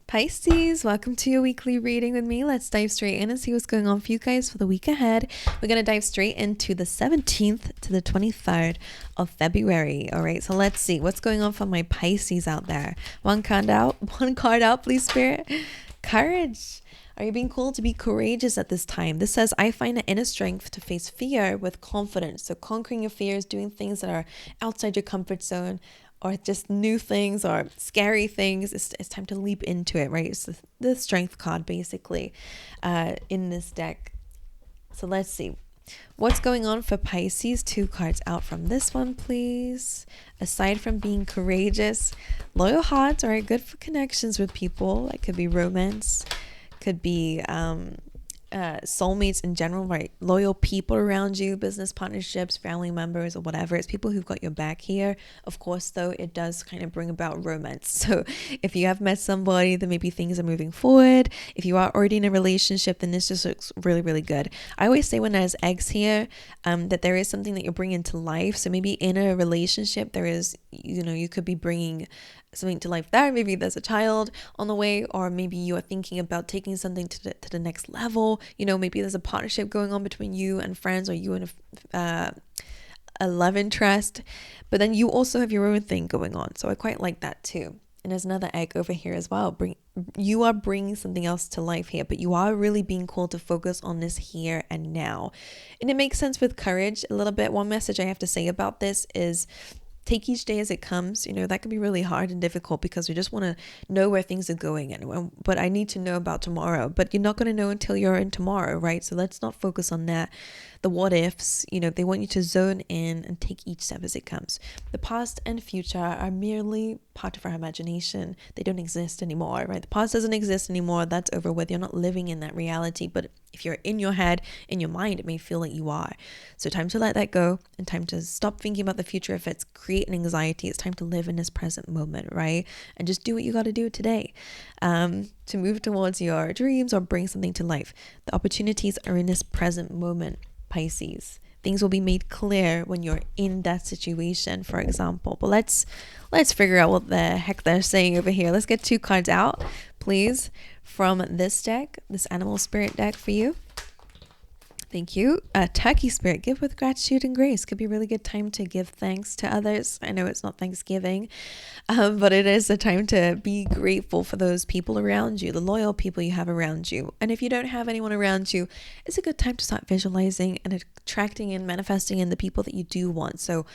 Pisces, welcome to your weekly reading with me. Let's dive straight in and see what's going on for you guys for the week ahead. We're going to dive straight into the 17th to the 23rd of February. All right, so let's see what's going on for my Pisces out there. One card out, please, Spirit. Courage. Are you being called to be courageous at this time? This says, I find the inner strength to face fear with confidence. So conquering your fears, doing things that are outside your comfort zone, or just new things or scary things. It's time to leap into it, right? It's the strength card basically in this deck. So let's see. What's going on for Pisces? 2 cards out from this one, please. Aside from being courageous, loyal hearts, all right, good for connections with people. That could be romance, could be soulmates in general, right? Loyal people around you, business partnerships, family members, or whatever. It's people who've got your back here. Of course, though, it does kind of bring about romance. So if you have met somebody, then maybe things are moving forward. If you are already in a relationship, then this just looks really, really good. I always say when there's eggs here, that there is something that you're bringing to life. So maybe in a relationship, there is, you could be bringing something to life there. Maybe there's a child on the way, or maybe you are thinking about taking something to the next level. Maybe there's a partnership going on between you and friends, or you and a love interest, but then you also have your own thing going on. So I quite like that too. And there's another egg over here as well. You are bringing something else to life here, but you are really being called to focus on this here and now. And it makes sense with courage a little bit. One message I have to say about this is, take each day as it comes. That can be really hard and difficult because we just want to know where things are going. But I need to know about tomorrow. But you're not going to know until you're in tomorrow, right? So let's not focus on that. The what ifs, they want you to zone in and take each step as it comes. The past and future are merely part of our imagination. They don't exist anymore, right? The past doesn't exist anymore. That's over with. You're not living in that reality. But if you're in your head, in your mind, it may feel like you are. So time to let that go, and time to stop thinking about the future. If it's creating anxiety, it's time to live in this present moment, right? And just do what you got to do today to move towards your dreams or bring something to life. The opportunities are in this present moment, Pisces. Things will be made clear when you're in that situation, for example. But let's figure out what the heck they're saying over here. Let's get 2 cards out, please, from this deck, this animal spirit deck for you. Thank you. Turkey spirit, give with gratitude and grace. Could be a really good time to give thanks to others. I know it's not Thanksgiving, but it is a time to be grateful for those people around you, the loyal people you have around you. And if you don't have anyone around you, it's a good time to start visualizing and attracting and manifesting in the people that you do want. So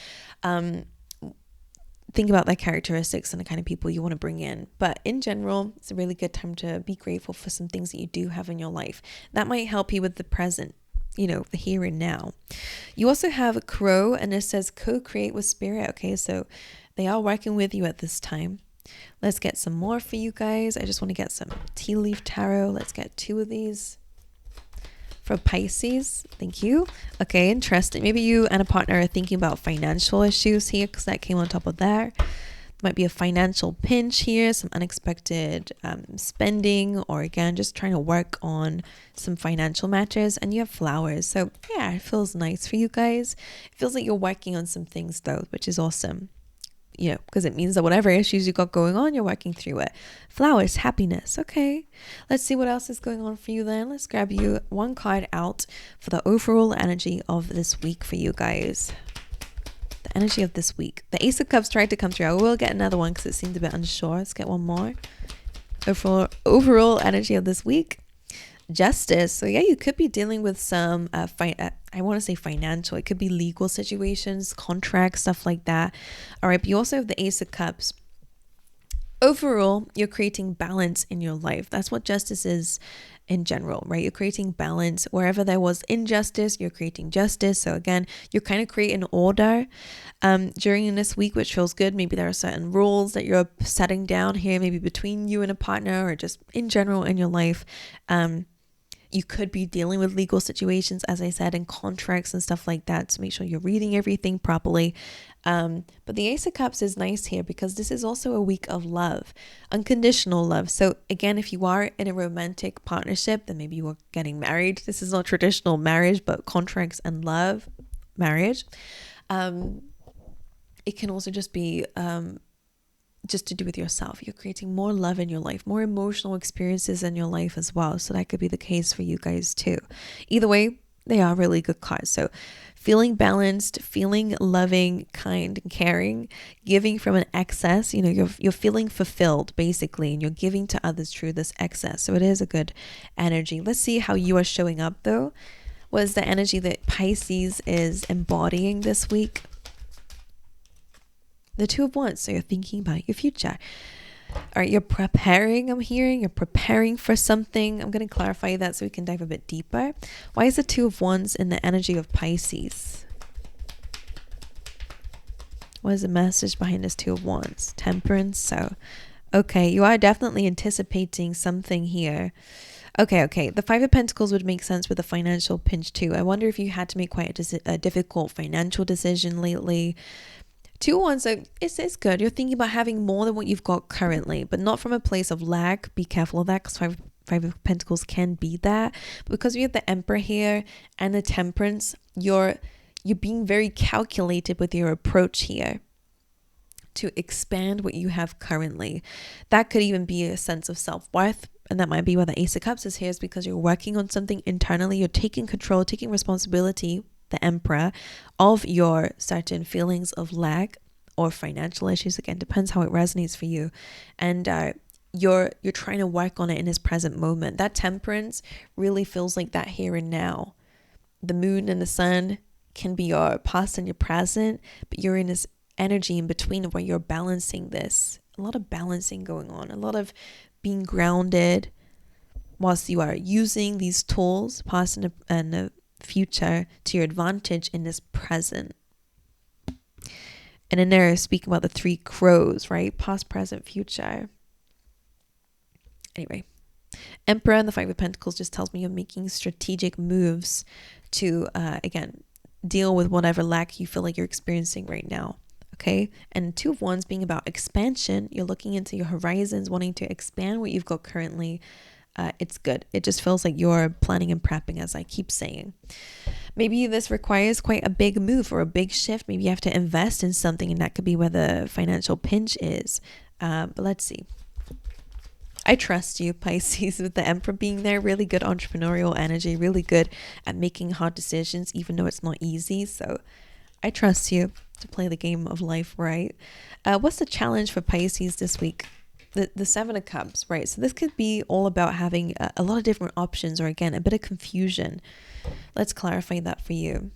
think about their characteristics and the kind of people you want to bring in. But in general, it's a really good time to be grateful for some things that you do have in your life. That might help you with the present, the here and now. You also have a crow, and it says co-create with spirit. Okay, so they are working with you at this time. Let's get some more for you guys. I just want to get some tea leaf tarot. Let's get 2 of these for Pisces. Thank you. Okay, interesting. Maybe you and a partner are thinking about financial issues here, because that came on top of that. Might be a financial pinch here, some unexpected spending, or again, just trying to work on some financial matters. And you have flowers. So yeah, it feels nice for you guys. It feels like you're working on some things though, which is awesome. Because it means that whatever issues you got going on, you're working through it. Flowers, happiness. Okay, let's see what else is going on for you then. Let's grab you 1 card out for the overall energy of this week for you guys. The energy of this week. The Ace of Cups tried to come through. I will get another one because it seemed a bit unsure. Let's get one more. Overall energy of this week. Justice. So yeah, you could be dealing with some I want to say financial. It could be legal situations, contracts, stuff like that. All right, but you also have the Ace of Cups. Overall, you're creating balance in your life. That's what justice is in general, right? You're creating balance. Wherever there was injustice, you're creating justice. So again, you're kind of creating order during this week, which feels good. Maybe there are certain rules that you're setting down here, maybe between you and a partner, or just in general in your life. You could be dealing with legal situations, as I said, and contracts and stuff like that. So make sure you're reading everything properly. But the Ace of Cups is nice here because this is also a week of love, unconditional love. So again, if you are in a romantic partnership, then maybe you are getting married. This is not traditional marriage, but contracts and love, marriage. It can also just be just to do with yourself. You're creating more love in your life, more emotional experiences in your life as well. So that could be the case for you guys too. Either way, they are really good cards. So feeling balanced, feeling loving, kind, and caring, giving from an excess, you're feeling fulfilled basically, and you're giving to others through this excess. So it is a good energy. Let's see how you are showing up though. What is the energy that Pisces is embodying this week? The Two of Wands. So you're thinking about your future. All right, you're preparing, I'm hearing. You're preparing for something. I'm going to clarify that so we can dive a bit deeper. Why is the Two of Wands in the energy of Pisces? What is the message behind this Two of Wands? Temperance. So, okay, you are definitely anticipating something here. Okay. The Five of Pentacles would make sense with the financial pinch too. I wonder if you had to make quite a difficult financial decision lately. Two of Wands, so it's good. You're thinking about having more than what you've got currently, but not from a place of lack. Be careful of that, because Five of Pentacles can be that. But because we have the Emperor here and the Temperance, you're being very calculated with your approach here to expand what you have currently. That could even be a sense of self-worth. And that might be why the Ace of Cups is here, is because you're working on something internally. You're taking control, taking responsibility, the Emperor, of your certain feelings of lack or financial issues. Again, depends how it resonates for you. And you're trying to work on it in this present moment. That Temperance really feels like that here and now. The moon and the sun can be your past and your present, but you're in this energy in between where you're balancing this. A lot of balancing going on, a lot of being grounded whilst you are using these tools, past and the future, to your advantage in this present. And in there, speaking about the three crows, right? Past, present, future. Anyway, Emperor and the Five of Pentacles just tells me you're making strategic moves to, again, deal with whatever lack you feel like you're experiencing right now. Okay. And Two of Wands being about expansion. You're looking into your horizons, wanting to expand what you've got currently. It's good. It just feels like you're planning and prepping, as I keep saying. Maybe this requires quite a big move or a big shift. Maybe you have to invest in something, and that could be where the financial pinch is. But let's see. I trust you, Pisces, with the Emperor being there. Really good entrepreneurial energy, really good at making hard decisions, even though it's not easy. So I trust you to play the game of life right. What's the challenge for Pisces this week? The Seven of Cups, right? So this could be all about having a lot of different options, or again, a bit of confusion. Let's clarify that for you.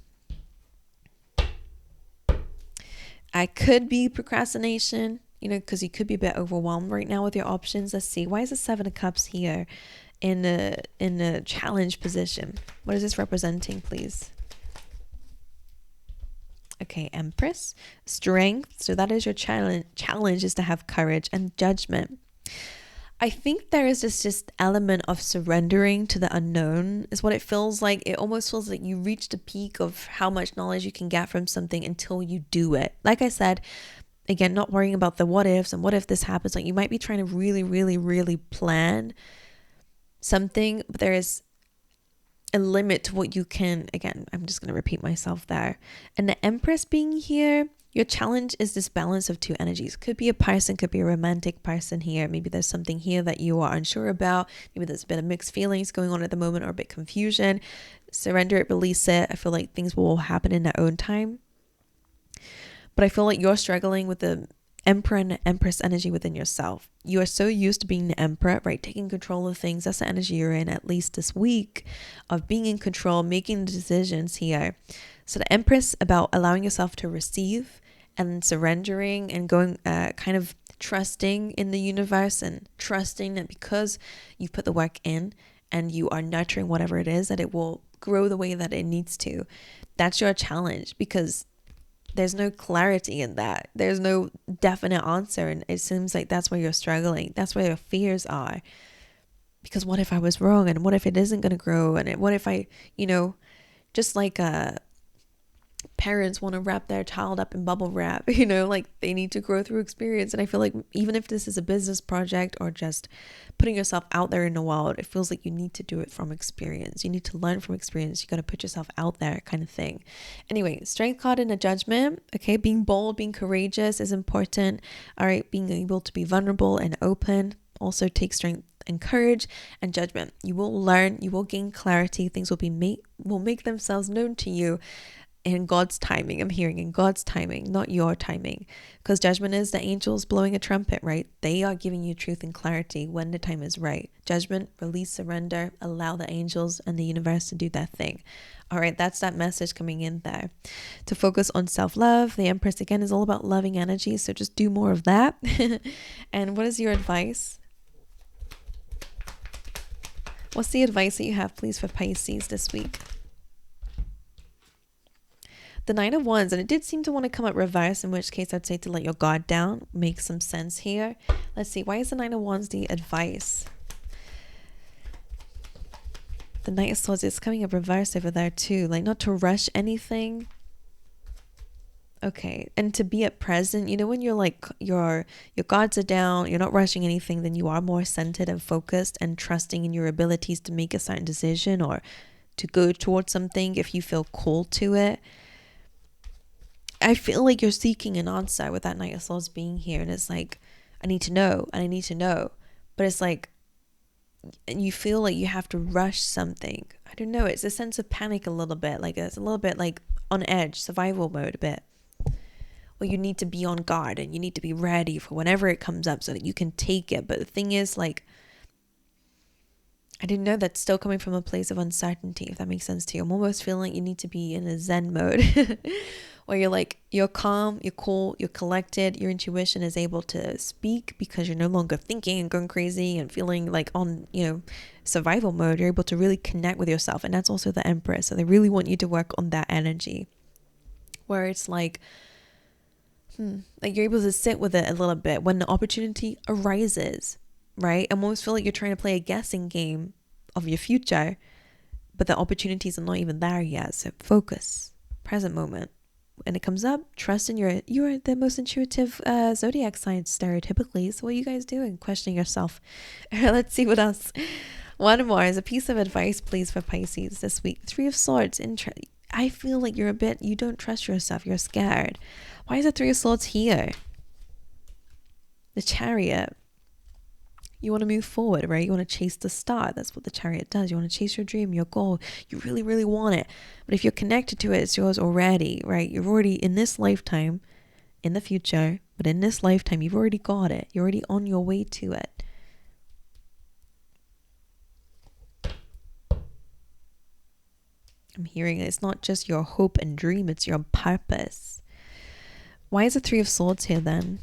I could be procrastination, because you could be a bit overwhelmed right now with your options. Let's see. Why is the Seven of Cups here in a challenge position? What is this representing, please? Okay, Empress, strength. So that is your challenge is to have courage and judgment. I think there is this just element of surrendering to the unknown is what it feels like. It almost feels like you reached a peak of how much knowledge you can get from something until you do it. Like I said, again, not worrying about the what ifs and what if this happens. Like you might be trying to really, really, really plan something, but there is a limit to what you can. Again, I'm just going to repeat myself there. And the Empress being here, your challenge is this balance of two energies. Could be a person, could be a romantic person here. Maybe there's something here that you are unsure about. Maybe there's a bit of mixed feelings going on at the moment, or a bit confusion. Surrender it, release it. I feel like things will happen in their own time. But I feel like you're struggling with the Emperor and Empress energy within yourself. You are so used to being the Emperor, right? Taking control of things. That's the energy you're in, at least this week, of being in control, making decisions here. So the Empress, about allowing yourself to receive and surrendering and going kind of trusting in the universe, and trusting that because you've put the work in and you are nurturing whatever it is, that it will grow the way that it needs to. That's your challenge, because there's no clarity in that. There's no definite answer. And it seems like that's where you're struggling. That's where your fears are. Because what if I was wrong? And what if it isn't going to grow? And what if I, just like parents want to wrap their child up in bubble wrap, you know, like they need to grow through experience. And I feel like even if this is a business project or just putting yourself out there in the world, it feels like you need to do it from experience. You need to learn from experience. You got to put yourself out there, kind of thing. Anyway, strength card in a judgment. Okay, being bold, being courageous is important. All right, being able to be vulnerable and open also takes strength and courage and judgment. You will learn, you will gain clarity. Things will make themselves known to you in God's timing. I'm hearing in God's timing, not your timing, because judgment is the angels blowing a trumpet, right? They are giving you truth and clarity when the time is right. Judgment, release, surrender, allow the angels and the universe to do that thing. All right, that's that message coming in there. To focus on self-love. The Empress, again, is all about loving energy, so just do more of that. And what is your advice? What's the advice that you have, please, for Pisces this week? The Nine of Wands, and it did seem to want to come up reverse, in which case I'd say to let your guard down. Makes some sense here. Let's see, why is the Nine of Wands the advice? The Knight of Swords is coming up reverse over there too, like not to rush anything. Okay, and to be at present, you know, when you're like your guards are down, you're not rushing anything, then you are more centered and focused and trusting in your abilities to make a certain decision or to go towards something if you feel called to it. I feel like you're seeking an answer with that Knight of Swords being here, and it's like, I need to know, and I need to know. But it's like, and you feel like you have to rush something. I don't know, it's a sense of panic a little bit, like it's a little bit like on edge, survival mode a bit. Well, you need to be on guard and you need to be ready for whenever it comes up so that you can take it. But the thing is, like, I didn't know that's still coming from a place of uncertainty, if that makes sense to you. I'm almost feeling like you need to be in a Zen mode where you're like, you're calm, you're cool, you're collected, your intuition is able to speak because you're no longer thinking and going crazy and feeling like on, you know, survival mode. You're able to really connect with yourself. And that's also the Empress. So they really want you to work on that energy where it's like you're able to sit with it a little bit when the opportunity arises, right? I almost feel like you're trying to play a guessing game of your future, but the opportunities are not even there yet. So focus, present moment. When it comes up, trust in you're the most intuitive zodiac sign stereotypically. So what are you guys doing? Questioning yourself. Let's see what else. One more is a piece of advice, please, for Pisces this week. Three of Swords. I feel like you don't trust yourself. You're scared. Why is the Three of Swords here? The Chariot. You want to move forward, right? You want to chase the star. That's what the Chariot does. You want to chase your dream, your goal. You really, really want it. But if you're connected to it, it's yours already, right? You've already, in this lifetime, in the future, but in this lifetime, you've already got it. You're already on your way to it. I'm hearing it's not just your hope and dream, it's your purpose. Why is the Three of Swords here then?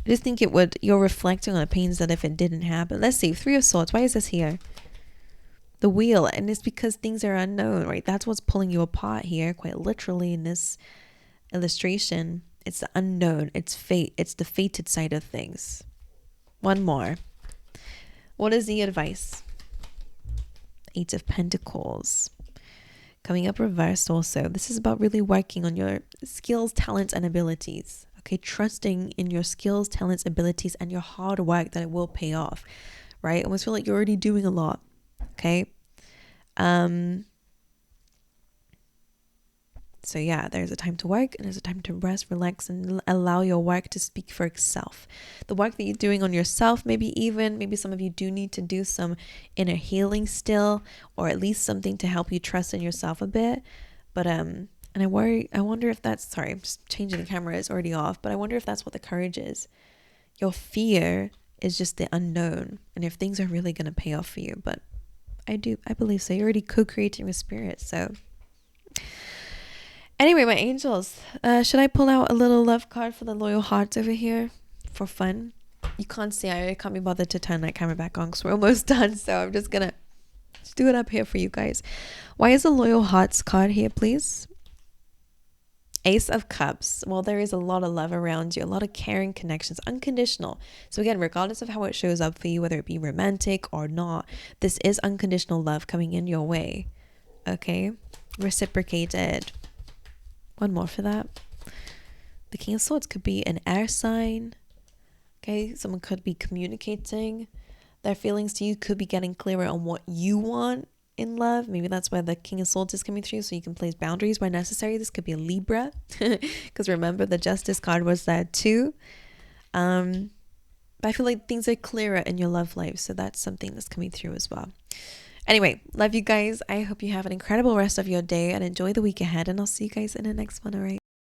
I just think you're reflecting on the pains that if it didn't happen. Let's see, Three of Swords, why is this here? The Wheel, and it's because things are unknown, right? That's what's pulling you apart here, quite literally in this illustration. It's the unknown, it's fate, it's the fated side of things. One more. What is the advice? Eight of Pentacles. Coming up reversed also. This is about really working on your skills, talents, and abilities. Okay, trusting in your skills, talents, abilities, and your hard work that it will pay off, right? I almost feel like you're already doing a lot, okay? So yeah, there's a time to work and there's a time to rest, relax, and allow your work to speak for itself. The work that you're doing on yourself, maybe some of you do need to do some inner healing still, or at least something to help you trust in yourself a bit. But and I wonder if that's, sorry, I'm just changing the camera, it's already off, but I wonder if that's what the courage is. Your fear is just the unknown, and if things are really going to pay off for you. But I believe so. You're already co-creating with spirit, so anyway, my angels, should I pull out a little love card for the loyal hearts over here for fun? You can't see, I can't be bothered to turn that camera back on because we're almost done, so I'm just gonna do it up here for you guys. Why is the loyal hearts card here, please? Ace of Cups. Well, there is a lot of love around you, a lot of caring connections, unconditional. So again, regardless of how it shows up for you, whether it be romantic or not, this is unconditional love coming in your way. Okay, reciprocated. One more for that. The King of Swords could be an air sign. Okay, someone could be communicating their feelings to you, could be getting clearer on what you want in love. Maybe that's why the King of Swords is coming through, so you can place boundaries where necessary. This could be a Libra, because remember the Justice card was there too. But I feel like things are clearer in your love life, so that's something that's coming through as well. Anyway, love you guys. I hope you have an incredible rest of your day and enjoy the week ahead, and I'll see you guys in the next one. All right.